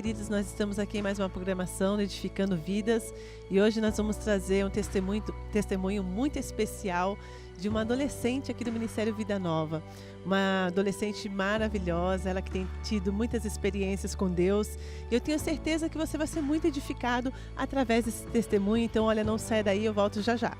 queridos, nós estamos aqui em mais uma programação Edificando Vidas e hoje nós vamos trazer um testemunho muito especial de uma adolescente aqui do Ministério Vida Nova. Uma adolescente maravilhosa, ela que tem tido muitas experiências com Deus. E eu tenho certeza que você vai ser muito edificado através desse testemunho. Então, olha, não saia daí, eu volto já já.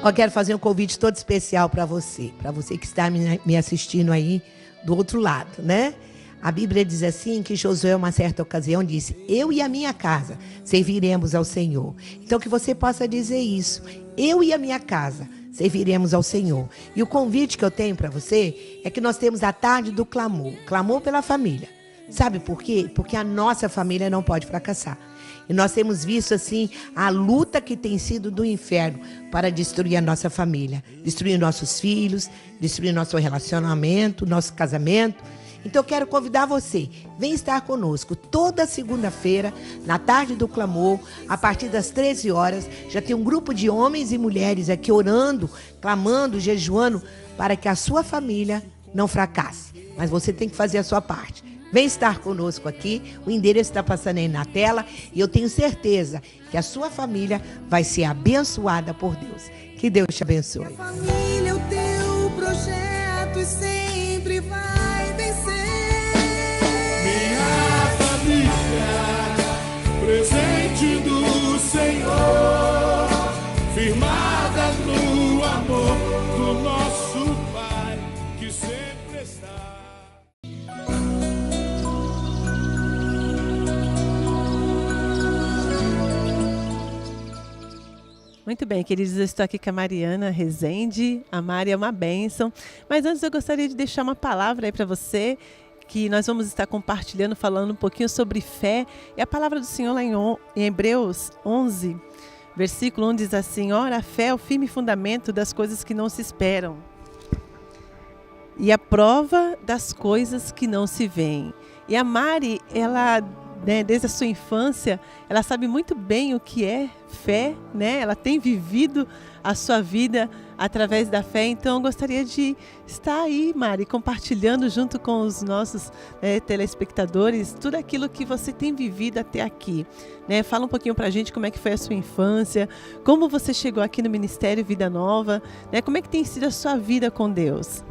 Eu quero fazer um convite todo especial para você que está me assistindo aí do outro lado, né? A Bíblia diz assim que Josué, uma certa ocasião, disse: eu e a minha casa serviremos ao Senhor. Então que você possa dizer isso: eu e a minha casa serviremos ao Senhor. E o convite que eu tenho para você é que nós temos a tarde do clamor pela família. Sabe por quê? Porque a nossa família não pode fracassar. E nós temos visto assim a luta que tem sido do inferno para destruir a nossa família, destruir nossos filhos, destruir nosso relacionamento, nosso casamento. Então eu quero convidar você, vem estar conosco toda segunda-feira, na tarde do clamor, a partir das 13 horas. Já tem um grupo de homens e mulheres aqui orando, clamando, jejuando, para que a sua família não fracasse. Mas você tem que fazer a sua parte. Vem estar conosco aqui, o endereço está passando aí na tela e eu tenho certeza que a sua família vai ser abençoada por Deus. Que Deus te abençoe. A família é o teu projeto e sempre vai vencer. Minha família, presente do Senhor, firmada no amor do nosso Pai, que sempre está. Muito bem, queridos, eu estou aqui com a Mariana Rezende. A Mari é uma bênção. Mas antes eu gostaria de deixar uma palavra aí para você, que nós vamos estar compartilhando, falando um pouquinho sobre fé. E a palavra do Senhor lá em Hebreus 11, versículo 1 diz assim: ora, a fé é o firme fundamento das coisas que não se esperam e a prova das coisas que não se veem. E a Mari, ela, desde a sua infância, ela sabe muito bem o que é fé, né? Ela tem vivido a sua vida através da fé. Então eu gostaria de estar aí, Mari, compartilhando junto com os nossos telespectadores tudo aquilo que você tem vivido até aqui, né? Fala um pouquinho pra gente como é que foi a sua infância, como você chegou aqui no Ministério Vida Nova, né? Como é que tem sido a sua vida com Deus?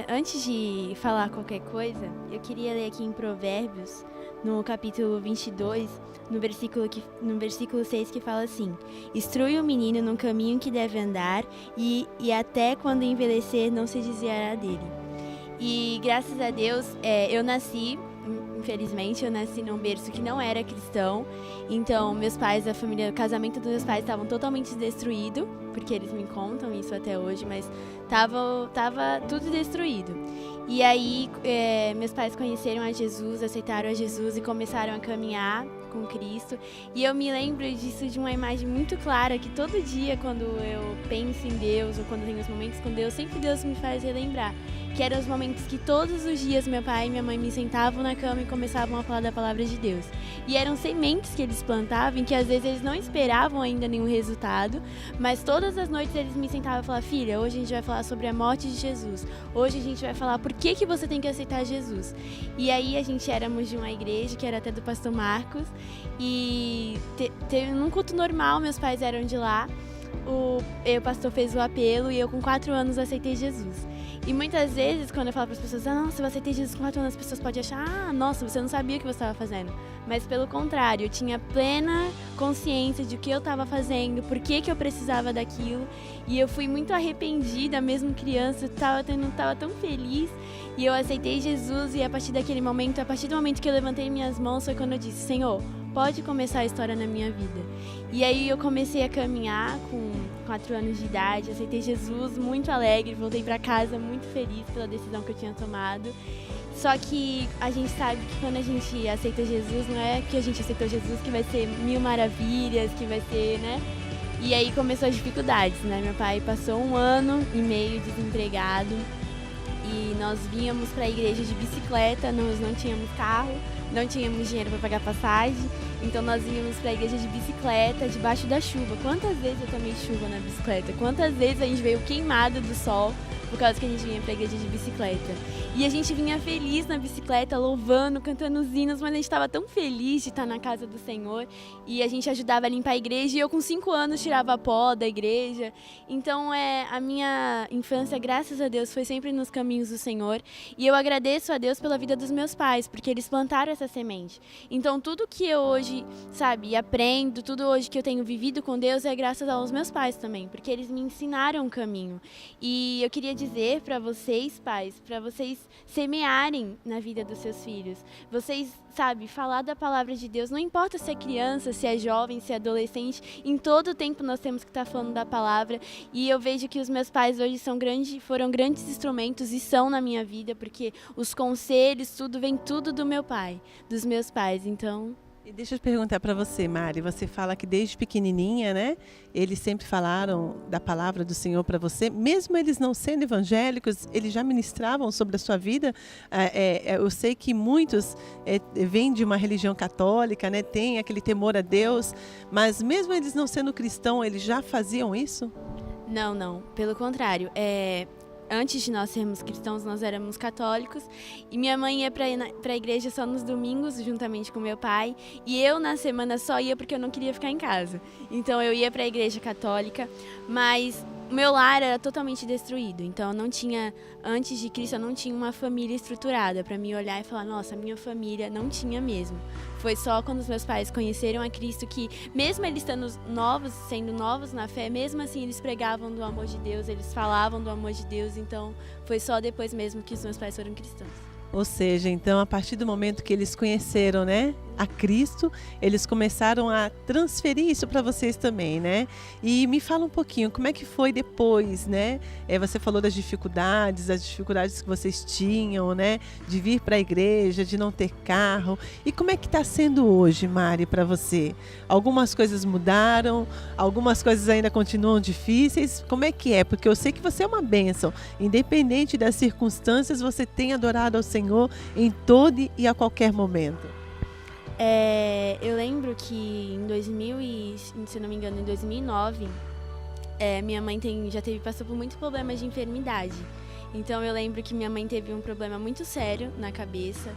Antes de falar qualquer coisa, eu queria ler aqui em Provérbios, no capítulo 22, no versículo 6, que fala assim: instrui o menino no caminho que deve andar e até quando envelhecer não se desviará dele. E graças a Deus, infelizmente, eu nasci num berço que não era cristão. Então, meus pais, a família, o casamento dos meus pais estavam totalmente destruído, porque eles me contam isso até hoje, mas tava tudo destruído. E aí, meus pais conheceram a Jesus, aceitaram a Jesus e começaram a caminhar com Cristo. E eu me lembro disso de uma imagem muito clara, que todo dia, quando eu penso em Deus, ou quando tenho os momentos com Deus, sempre Deus me faz relembrar. Que eram os momentos que todos os dias meu pai e minha mãe me sentavam na cama e começavam a falar da palavra de Deus. E eram sementes que eles plantavam, que às vezes eles não esperavam ainda nenhum resultado, mas todas as noites eles me sentavam e falavam: filha, hoje a gente vai falar sobre a morte de Jesus. Hoje a gente vai falar por que você tem que aceitar Jesus. E aí a gente éramos de uma igreja, que era até do pastor Marcos, e num culto normal, meus pais eram de lá, o pastor fez o apelo e eu com 4 anos aceitei Jesus. E muitas vezes, quando eu falo para as pessoas: nossa, eu aceitei Jesus com 4 anos, as pessoas podem achar: nossa, você não sabia o que você estava fazendo. Mas pelo contrário, eu tinha plena consciência de o que eu estava fazendo, por que eu precisava daquilo. E eu fui muito arrependida, mesmo criança, não estava tão feliz. E eu aceitei Jesus, e a partir do momento que eu levantei minhas mãos, foi quando eu disse: Senhor, pode começar a história na minha vida. E aí eu comecei a caminhar com 4 anos de idade, aceitei Jesus muito alegre, voltei para casa muito feliz pela decisão que eu tinha tomado. Só que a gente sabe que quando a gente aceita Jesus, não é que a gente aceitou Jesus que vai ser mil maravilhas, que vai ser, né? E aí começou as dificuldades, né? Meu pai passou 1 ano e meio desempregado e nós vínhamos para a igreja de bicicleta, nós não tínhamos carro, não tínhamos dinheiro para pagar passagem. Então nós íamos pra igreja de bicicleta, debaixo da chuva. Quantas vezes eu tomei chuva na bicicleta? Quantas vezes a gente veio queimado do sol por causa que a gente vinha pra igreja de bicicleta? E a gente vinha feliz na bicicleta, louvando, cantando os hinos, mas a gente estava tão feliz de estar na casa do Senhor. E a gente ajudava a limpar a igreja, e eu com 5 anos tirava pó da igreja. Então a minha infância, graças a Deus, foi sempre nos caminhos do Senhor. E eu agradeço a Deus pela vida dos meus pais, porque eles plantaram essa semente. Então tudo que eu hoje, aprendo, tudo hoje que eu tenho vivido com Deus é graças aos meus pais também, porque eles me ensinaram o caminho. E eu queria dizer para vocês, pais, para vocês semearem na vida dos seus filhos. Vocês, falar da palavra de Deus, não importa se é criança, se é jovem, se é adolescente, em todo tempo nós temos que estar falando da palavra. E eu vejo que os meus pais hoje foram grandes instrumentos e são na minha vida, porque os conselhos, vem tudo do meu pai, dos meus pais, então... E deixa eu perguntar para você, Mari, você fala que desde pequenininha, né, eles sempre falaram da palavra do Senhor para você, mesmo eles não sendo evangélicos, eles já ministravam sobre a sua vida. Eu sei que muitos vêm de uma religião católica, né, tem aquele temor a Deus, mas mesmo eles não sendo cristãos, eles já faziam isso? Não, pelo contrário, antes de nós sermos cristãos, nós éramos católicos, e minha mãe ia para a igreja só nos domingos, juntamente com meu pai, e eu na semana só ia porque eu não queria ficar em casa. Então eu ia para a igreja católica, mas o meu lar era totalmente destruído. Então eu não tinha, antes de Cristo, eu não tinha uma família estruturada para me olhar e falar, nossa, minha família não tinha mesmo. Foi só quando os meus pais conheceram a Cristo que, mesmo eles sendo novos na fé, mesmo assim eles pregavam do amor de Deus, eles falavam do amor de Deus. Então foi só depois mesmo que os meus pais foram cristãos. Ou seja, então, a partir do momento que eles conheceram, né, a Cristo, eles começaram a transferir isso para vocês também, né? E me fala um pouquinho, como é que foi depois, né? Você falou das dificuldades que vocês tinham, né? De vir para a igreja, de não ter carro. E como é que está sendo hoje, Mari, para você? Algumas coisas mudaram, algumas coisas ainda continuam difíceis. Como é que é? Porque eu sei que você é uma bênção. Independente das circunstâncias, você tem adorado ao Senhor em todo e a qualquer momento. Eu lembro que se não me engano, em 2009, minha mãe passou por muitos problemas de enfermidade. Então eu lembro que minha mãe teve um problema muito sério na cabeça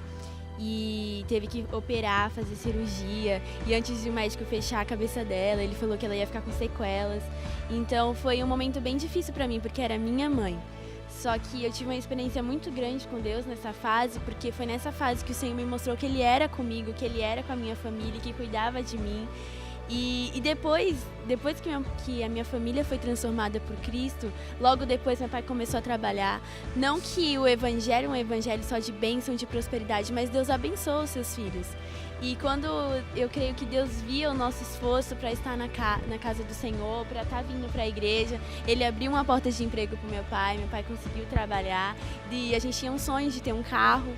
e teve que operar, fazer cirurgia. E antes de o médico fechar a cabeça dela, ele falou que ela ia ficar com sequelas. Então foi um momento bem difícil para mim, porque era minha mãe. Só que eu tive uma experiência muito grande com Deus nessa fase, porque foi nessa fase que o Senhor me mostrou que Ele era comigo, que Ele era com a minha família, que cuidava de mim. E depois que a minha família foi transformada por Cristo, logo depois meu pai começou a trabalhar. Não que o evangelho é um evangelho só de bênção, de prosperidade, mas Deus abençoa os seus filhos. E quando eu creio que Deus via o nosso esforço para estar na casa do Senhor, para estar vindo para a igreja, Ele abriu uma porta de emprego para meu pai conseguiu trabalhar, e a gente tinha um sonho de ter um carro,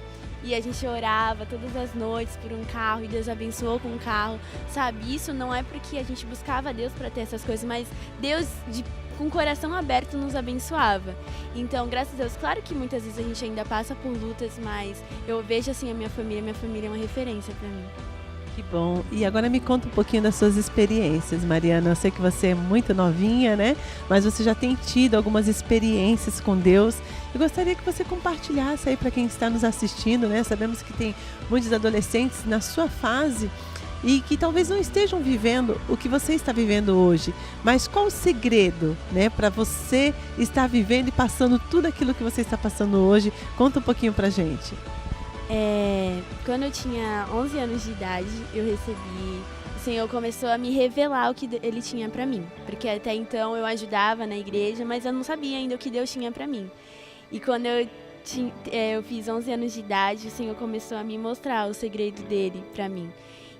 e a gente orava todas as noites por um carro, e Deus abençoou com um carro, sabe? Isso não é porque a gente buscava Deus para ter essas coisas, mas Deus, com o coração aberto, nos abençoava. Então, graças a Deus, claro que muitas vezes a gente ainda passa por lutas, mas eu vejo assim a minha família é uma referência para mim. Que bom. E agora me conta um pouquinho das suas experiências, Mariana. Eu sei que você é muito novinha, né? Mas você já tem tido algumas experiências com Deus. Eu gostaria que você compartilhasse aí para quem está nos assistindo, né? Sabemos que tem muitos adolescentes na sua fase e que talvez não estejam vivendo o que você está vivendo hoje. Mas qual o segredo, né, para você estar vivendo e passando tudo aquilo que você está passando hoje? Conta um pouquinho pra gente. Quando eu tinha 11 anos de idade, o Senhor começou a me revelar o que Ele tinha pra mim. Porque até então eu ajudava na igreja, mas eu não sabia ainda o que Deus tinha pra mim. E quando eu fiz 11 anos de idade, o Senhor começou a me mostrar o segredo dele pra mim.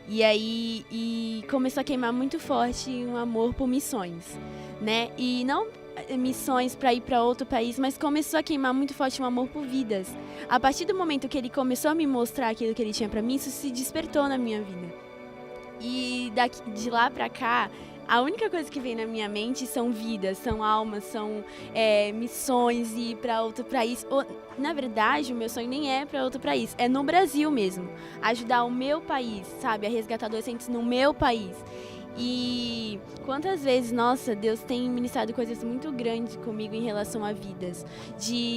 E aí começou a queimar muito forte um amor por missões, né? E não missões para ir para outro país, mas começou a queimar muito forte um amor por vidas. A partir do momento que ele começou a me mostrar aquilo que ele tinha para mim, isso se despertou na minha vida. E de lá para cá, a única coisa que vem na minha mente são vidas, são almas, são missões e ir para outro país. Na verdade, o meu sonho nem é para outro país, é no Brasil mesmo. Ajudar o meu país, sabe? A resgatar adolescentes no meu país. E quantas vezes, nossa, Deus tem ministrado coisas muito grandes comigo em relação a vidas.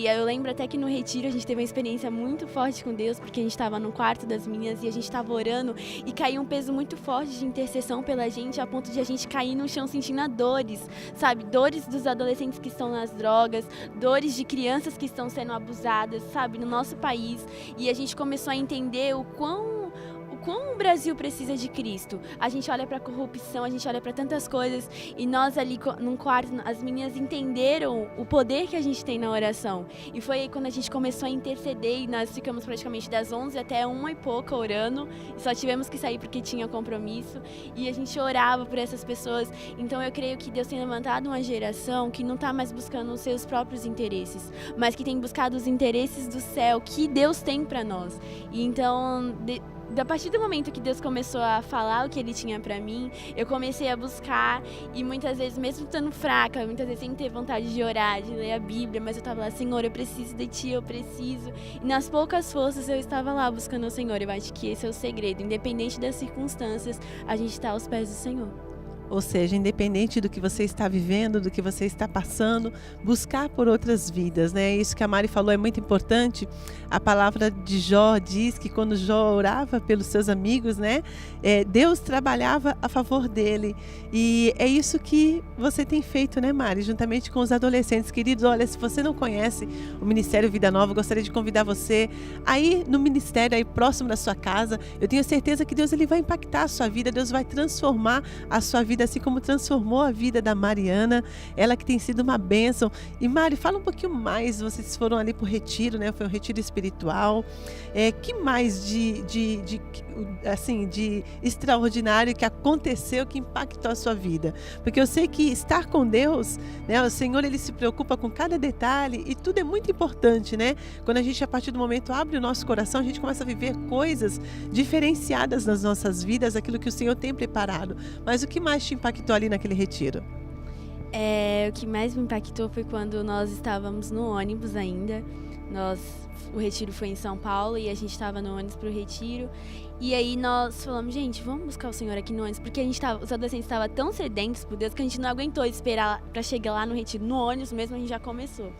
Eu lembro até que no retiro a gente teve uma experiência muito forte com Deus, porque a gente estava no quarto das meninas e a gente estava orando e caiu um peso muito forte de intercessão pela gente, a ponto de a gente cair no chão sentindo dores, sabe? Dores dos adolescentes que estão nas drogas, dores de crianças que estão sendo abusadas, sabe? No nosso país. E a gente começou a entender o quão o Brasil precisa de Cristo. A gente olha para a corrupção, a gente olha para tantas coisas e nós ali num quarto, as meninas entenderam o poder que a gente tem na oração. E foi aí quando a gente começou a interceder e nós ficamos praticamente das 11 até 1 e pouca orando. E só tivemos que sair porque tinha compromisso e a gente orava por essas pessoas. Então eu creio que Deus tem levantado uma geração que não está mais buscando os seus próprios interesses, mas que tem buscado os interesses do céu que Deus tem para nós. E então a partir do momento que Deus começou a falar o que Ele tinha pra mim, eu comecei a buscar e muitas vezes, mesmo estando fraca, muitas vezes sem ter vontade de orar, de ler a Bíblia, mas eu tava lá, Senhor, eu preciso de Ti, eu preciso. E nas poucas forças eu estava lá buscando o Senhor. Eu acho que esse é o segredo. Independente das circunstâncias, a gente está aos pés do Senhor. Ou seja, independente do que você está vivendo, do que você está passando, buscar por outras vidas, né? Isso que a Mari falou é muito importante. A palavra de Jó diz que quando Jó orava pelos seus amigos, né? Deus trabalhava a favor dele. E é isso que você tem feito, né, Mari? Juntamente com os adolescentes. Queridos, olha, se você não conhece o Ministério Vida Nova, eu gostaria de convidar você aí no ministério, aí próximo da sua casa. Eu tenho certeza que Deus ele vai impactar a sua vida, Deus vai transformar a sua vida, assim como transformou a vida da Mariana, ela que tem sido uma bênção. E Mari, fala um pouquinho mais, vocês foram ali para o retiro, né? Foi um retiro espiritual. Que mais de extraordinário que aconteceu, que impactou a sua vida? Porque eu sei que estar com Deus, né? O Senhor, ele se preocupa com cada detalhe e tudo é muito importante, né? Quando a gente, a partir do momento, abre o nosso coração, a gente começa a viver coisas diferenciadas nas nossas vidas, aquilo que o Senhor tem preparado. Mas o que mais te impactou ali naquele retiro? O que mais me impactou foi quando nós estávamos no ônibus ainda. O retiro foi em São Paulo e a gente estava no ônibus pro retiro. E aí nós falamos, gente, vamos buscar o Senhor aqui no ônibus, porque os adolescentes estavam tão sedentos por Deus que a gente não aguentou esperar para chegar lá no retiro. No ônibus mesmo a gente já começou.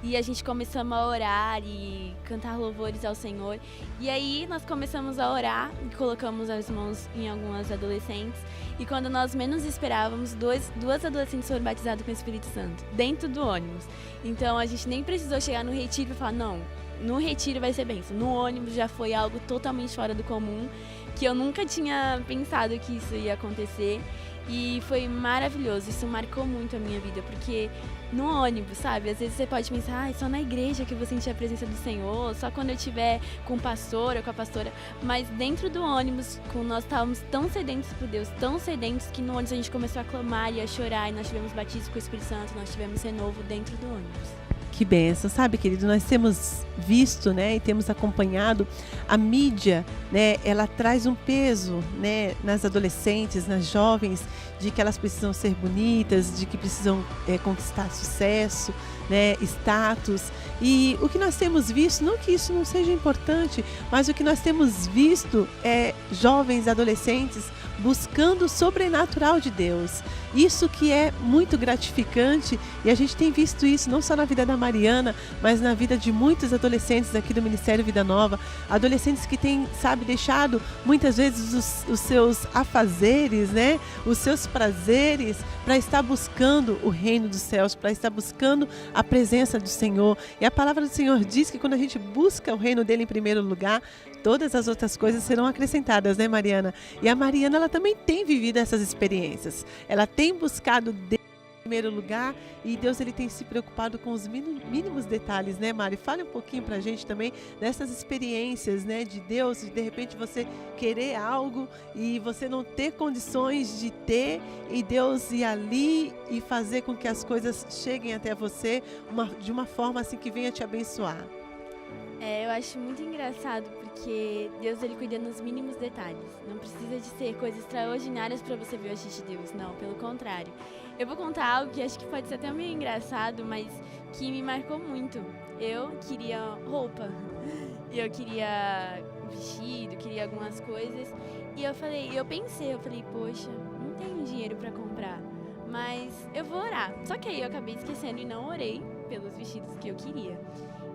E a gente começamos a orar e cantar louvores ao Senhor. E aí nós começamos a orar e colocamos as mãos em algumas adolescentes. E quando nós menos esperávamos, duas adolescentes foram batizadas com o Espírito Santo, dentro do ônibus. Então a gente nem precisou chegar no retiro e falar, não, no retiro vai ser bênção. No ônibus já foi algo totalmente fora do comum, que eu nunca tinha pensado que isso ia acontecer. E foi maravilhoso, isso marcou muito a minha vida, porque no ônibus, sabe? Às vezes você pode pensar, só na igreja que eu vou sentir a presença do Senhor, só quando eu estiver com o pastor ou com a pastora. Mas dentro do ônibus, nós estávamos tão sedentos por Deus, tão sedentos, que no ônibus a gente começou a clamar e a chorar, e nós tivemos batismo com o Espírito Santo, nós tivemos renovo dentro do ônibus. Que bênção, sabe, querido? Nós temos visto, né, e temos acompanhado a mídia, né? Ela traz um peso, né, nas adolescentes, nas jovens, de que elas precisam ser bonitas, de que precisam conquistar sucesso, né, status. E o que nós temos visto, não que isso não seja importante, mas o que nós temos visto é jovens, adolescentes buscando o sobrenatural de Deus. Isso que é muito gratificante, e a gente tem visto isso não só na vida da Mariana, mas na vida de muitos adolescentes aqui do Ministério Vida Nova, adolescentes que têm, sabe, deixado muitas vezes os seus afazeres, né, os seus prazeres, para estar buscando o reino dos céus, para estar buscando a presença do Senhor. E a palavra do Senhor diz que quando a gente busca o reino dele em primeiro lugar, todas as outras coisas serão acrescentadas, né, Mariana? E a Mariana, ela também tem vivido essas experiências. Ela tem buscado Deus em primeiro lugar, e Deus ele tem se preocupado com os mínimos detalhes, né, Mari? Fale um pouquinho pra gente também dessas experiências, né, de Deus, de repente você querer algo e você não ter condições de ter, e Deus ir ali e fazer com que as coisas cheguem até você de uma forma assim que venha te abençoar. Eu acho muito engraçado porque Deus ele cuida nos mínimos detalhes. Não precisa de ser coisas extraordinárias para você ver o agir de Deus. Não, pelo contrário. Eu vou contar algo que acho que pode ser até meio engraçado, mas que me marcou muito. Eu queria roupa. E eu queria vestido, queria algumas coisas. E eu falei, poxa, não tenho dinheiro para comprar. Mas eu vou orar. Só que aí eu acabei esquecendo e não orei pelos vestidos que eu queria.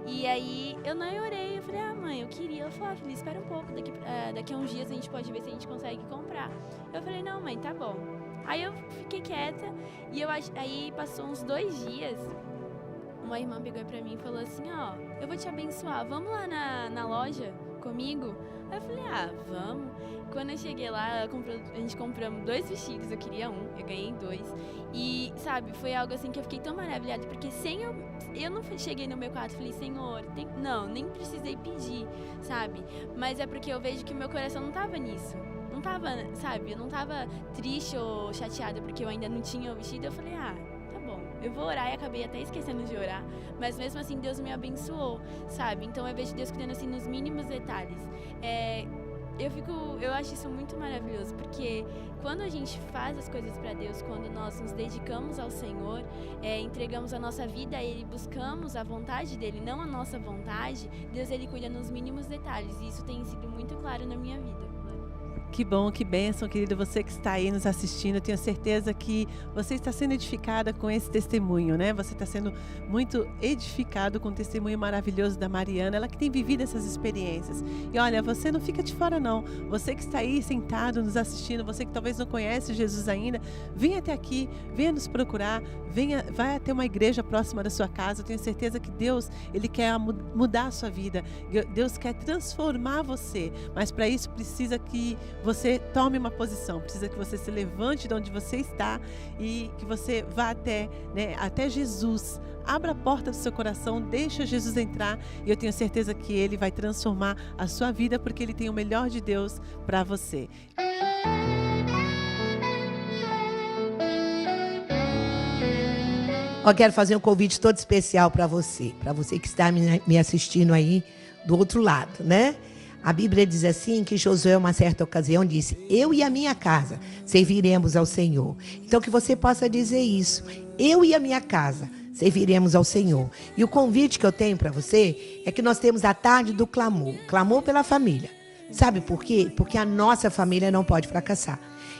E aí eu não orei, eu falei, mãe, eu queria. Ela falou, filha, espera um pouco, daqui a uns dias a gente pode ver se a gente consegue comprar. Eu falei, não, mãe, tá bom. Aí eu fiquei quieta e aí passou uns 2 dias, uma irmã pegou pra mim e falou assim, eu vou te abençoar, vamos lá na loja comigo? Aí eu falei, vamos. Quando eu cheguei lá, a gente compramos 2 vestidos, eu queria um, eu ganhei 2. E, sabe, foi algo assim que eu fiquei tão maravilhada, porque eu não cheguei no meu quarto e falei, Senhor, nem precisei pedir, sabe? Mas é porque eu vejo que o meu coração não tava nisso. Não tava, sabe, eu não tava triste ou chateada porque eu ainda não tinha o vestido. Eu falei, tá bom, eu vou orar, e acabei até esquecendo de orar. Mas mesmo assim, Deus me abençoou, sabe? Então eu vejo Deus cuidando assim nos mínimos detalhes. Eu acho isso muito maravilhoso, porque quando a gente faz as coisas para Deus, quando nós nos dedicamos ao Senhor, entregamos a nossa vida a Ele, buscamos a vontade dEle, não a nossa vontade, Deus Ele cuida nos mínimos detalhes, e isso tem sido muito claro na minha vida. Que bom, que bênção, querido, você que está aí nos assistindo. Eu tenho certeza que você está sendo edificada com esse testemunho, né? Você está sendo muito edificado com o testemunho maravilhoso da Mariana, ela que tem vivido essas experiências. E olha, você não fica de fora não. Você que está aí sentado nos assistindo, você que talvez não conhece Jesus ainda, venha até aqui, venha nos procurar, vai até uma igreja próxima da sua casa. Eu tenho certeza que Deus, Ele quer mudar a sua vida. Deus quer transformar você, mas para isso precisa que você tome uma posição, precisa que você se levante de onde você está e que você vá até Jesus. Abra a porta do seu coração, deixa Jesus entrar, e eu tenho certeza que Ele vai transformar a sua vida, porque Ele tem o melhor de Deus para você. Eu quero fazer um convite todo especial para você que está me assistindo aí do outro lado, né? A Bíblia diz assim que Josué, uma certa ocasião, disse, eu e a minha casa serviremos ao Senhor. Então que você possa dizer isso, eu e a minha casa serviremos ao Senhor. E o convite que eu tenho para você é que nós temos a tarde do clamor pela família. Sabe por quê? Porque a nossa família não pode fracassar.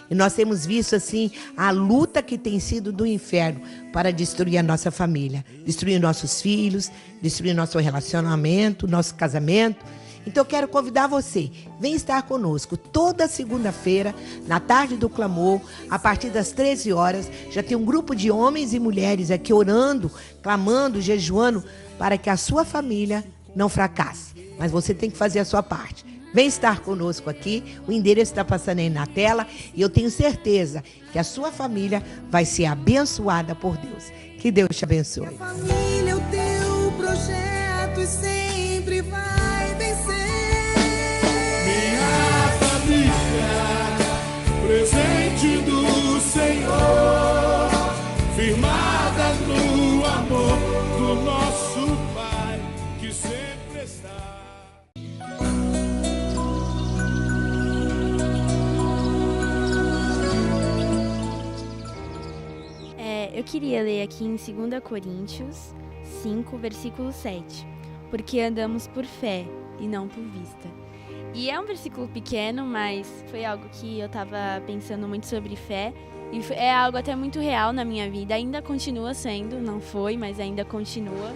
E nós temos visto assim a luta que tem sido do inferno para destruir a nossa família, destruir nossos filhos, destruir nosso relacionamento, nosso casamento. Então eu quero convidar você, vem estar conosco toda segunda-feira, na tarde do clamor, a partir das 13 horas. Já tem um grupo de homens e mulheres aqui orando, clamando, jejuando, para que a sua família não fracasse. Mas você tem que fazer a sua parte. Vem estar conosco aqui, o endereço está passando aí na tela, e eu tenho certeza que a sua família vai ser abençoada por Deus. Que Deus te abençoe. A família é o teu projeto e sempre vai vencer. Minha família, presente do Senhor, firmada no amor do nosso Pai, que sempre está. Eu queria ler aqui em 2 Coríntios 5, versículo 7. Porque andamos por fé e não por vista. E é um versículo pequeno, mas foi algo que eu estava pensando muito sobre fé. E é algo até muito real na minha vida. Ainda continua sendo, não foi, mas ainda continua.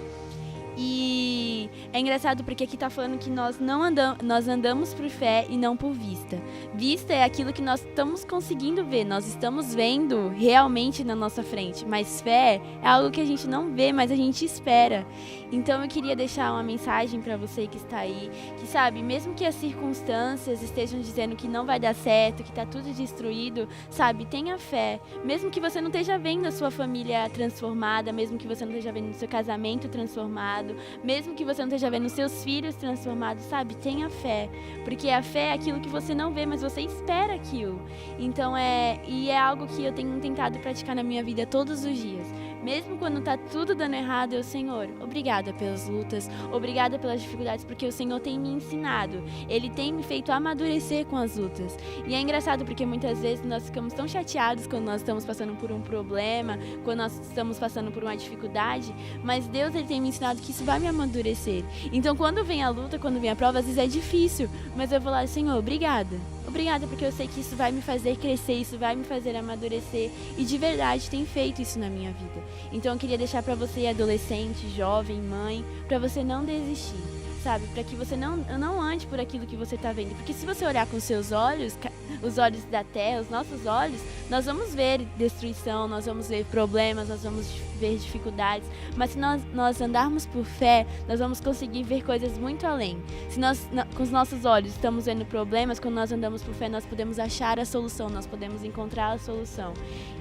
E é engraçado porque aqui tá falando que nós andamos por fé e não por vista. Vista é aquilo que nós estamos conseguindo ver, nós estamos vendo realmente na nossa frente. Mas fé é algo que a gente não vê, mas a gente espera. Então eu queria deixar uma mensagem para você que está aí, que sabe, mesmo que as circunstâncias estejam dizendo que não vai dar certo, que tá tudo destruído, sabe, tenha fé. Mesmo que você não esteja vendo a sua família transformada, mesmo que você não esteja vendo o seu casamento transformado, mesmo que você não esteja vendo os seus filhos transformados, sabe, tenha fé. Porque a fé é aquilo que você não vê, mas você espera aquilo. Então é algo que eu tenho tentado praticar na minha vida todos os dias. Mesmo quando tá tudo dando errado, eu, Senhor, obrigada pelas lutas, obrigada pelas dificuldades, porque o Senhor tem me ensinado. Ele tem me feito amadurecer com as lutas. E é engraçado porque muitas vezes nós ficamos tão chateados quando nós estamos passando por um problema, quando nós estamos passando por uma dificuldade, mas Deus, ele tem me ensinado que isso vai me amadurecer. Então, quando vem a luta, quando vem a prova, às vezes é difícil, mas eu vou lá, Senhor, obrigada. Obrigada, porque eu sei que isso vai me fazer crescer, isso vai me fazer amadurecer, e de verdade tem feito isso na minha vida. Então eu queria deixar para você, adolescente, jovem, mãe, para você não desistir, sabe? Para que você não ande por aquilo que você está vendo, porque se você olhar com seus olhos, os olhos da terra, os nossos olhos, nós vamos ver destruição, nós vamos ver problemas, nós vamos ver dificuldades, mas se nós andarmos por fé, nós vamos conseguir ver coisas muito além. Se nós, com os nossos olhos, estamos vendo problemas, quando nós andamos por fé, nós podemos achar a solução, nós podemos encontrar a solução.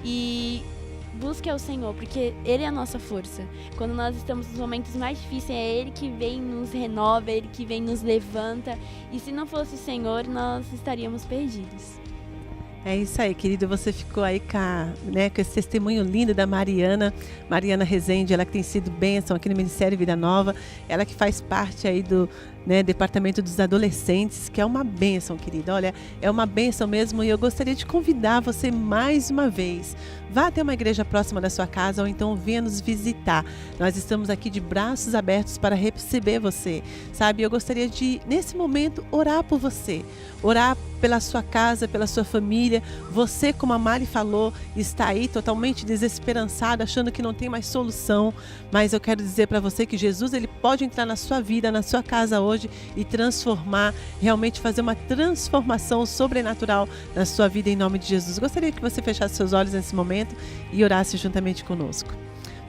E busque ao Senhor, porque Ele é a nossa força. Quando nós estamos nos momentos mais difíceis, é Ele que vem nos renova, é Ele que vem nos levanta. E se não fosse o Senhor, nós estaríamos perdidos. É isso aí, querido. Você ficou aí com esse testemunho lindo da Mariana Rezende, ela que tem sido bênção aqui no Ministério Vida Nova, ela que faz parte aí do Departamento dos Adolescentes, que é uma bênção, querida. Olha, é uma bênção mesmo, e eu gostaria de convidar você mais uma vez. Vá até uma igreja próxima da sua casa ou então venha nos visitar. Nós estamos aqui de braços abertos para receber você, sabe? Eu gostaria de, nesse momento, orar por você, orar pela sua casa, pela sua família. Você, como a Mari falou, está aí totalmente desesperançado, achando que não tem mais solução, mas eu quero dizer para você que Jesus, ele pode entrar na sua vida, na sua casa hoje e transformar, realmente fazer uma transformação sobrenatural na sua vida, em nome de Jesus. Gostaria que você fechasse seus olhos nesse momento e orasse juntamente conosco.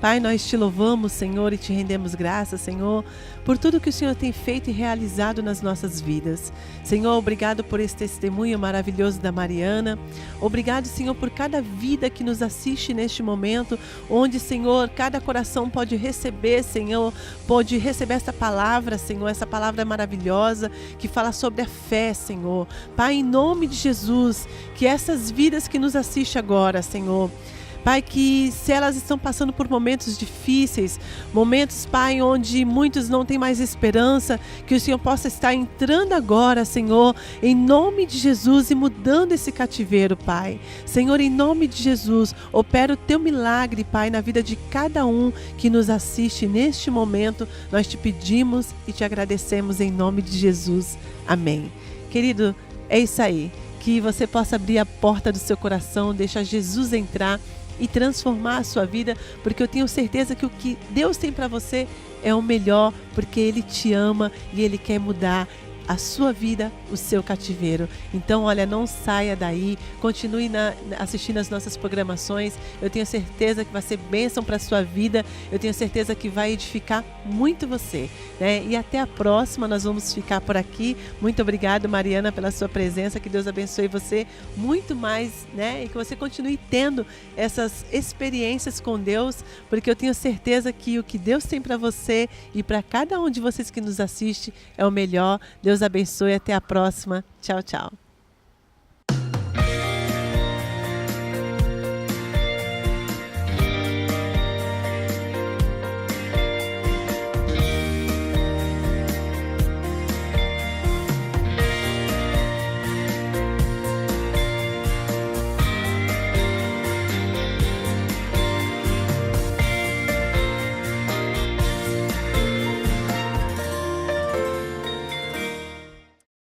Pai, nós te louvamos, Senhor, e te rendemos graças, Senhor, por tudo que o Senhor tem feito e realizado nas nossas vidas. Senhor, obrigado por esse testemunho maravilhoso da Mariana. Obrigado, Senhor, por cada vida que nos assiste neste momento, onde, Senhor, cada coração pode receber, Senhor, pode receber essa palavra, Senhor, essa palavra maravilhosa que fala sobre a fé, Senhor. Pai, em nome de Jesus, que essas vidas que nos assistem agora, Senhor, Pai, que se elas estão passando por momentos difíceis, momentos, Pai, onde muitos não têm mais esperança, que o Senhor possa estar entrando agora, Senhor, em nome de Jesus, e mudando esse cativeiro, Pai. Senhor, em nome de Jesus, opera o teu milagre, Pai, na vida de cada um que nos assiste neste momento. Nós te pedimos e te agradecemos em nome de Jesus. Amém. Querido, é isso aí. Que você possa abrir a porta do seu coração, deixar Jesus entrar e transformar a sua vida, porque eu tenho certeza que o que Deus tem para você é o melhor, porque Ele te ama e Ele quer mudar a sua vida, o seu cativeiro. Então, olha, não saia daí, continue assistindo as nossas programações. Eu tenho certeza que vai ser bênção para a sua vida, eu tenho certeza que vai edificar muito você, né? E até a próxima, nós vamos ficar por aqui. Muito obrigado, Mariana, pela sua presença, que Deus abençoe você muito mais, né? E que você continue tendo essas experiências com Deus, porque eu tenho certeza que o que Deus tem para você e para cada um de vocês que nos assiste é o melhor. Deus abençoe, até a próxima. Tchau, tchau.